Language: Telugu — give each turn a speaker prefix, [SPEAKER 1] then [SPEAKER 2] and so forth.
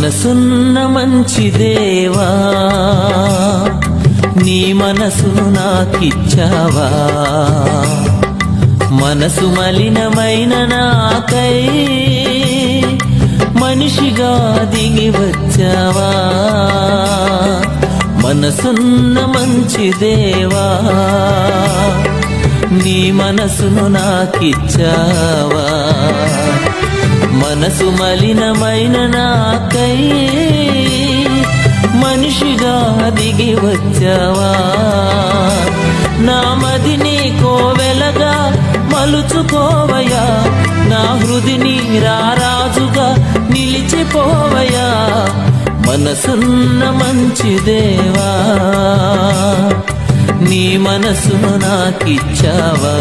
[SPEAKER 1] మనసున్న మంచి దేవా, నీ మనసును నాకిచ్చావా? మనసు మలినమైన నాకై మనిషిగా దిగి వచ్చావా? మనసున్న మంచి దేవా, నీ మనసును నాకిచ్చావా? మనసు మలినమైన నాకై మనిషిగా దిగి వచ్చావా? నా మదిని కోవెలగా మలుచుకోవయా, నా హృదిని రారాజుగా నిలిచిపోవయా. మనసున్న మంచి దేవా, నీ మనసును నాకిచ్చావా?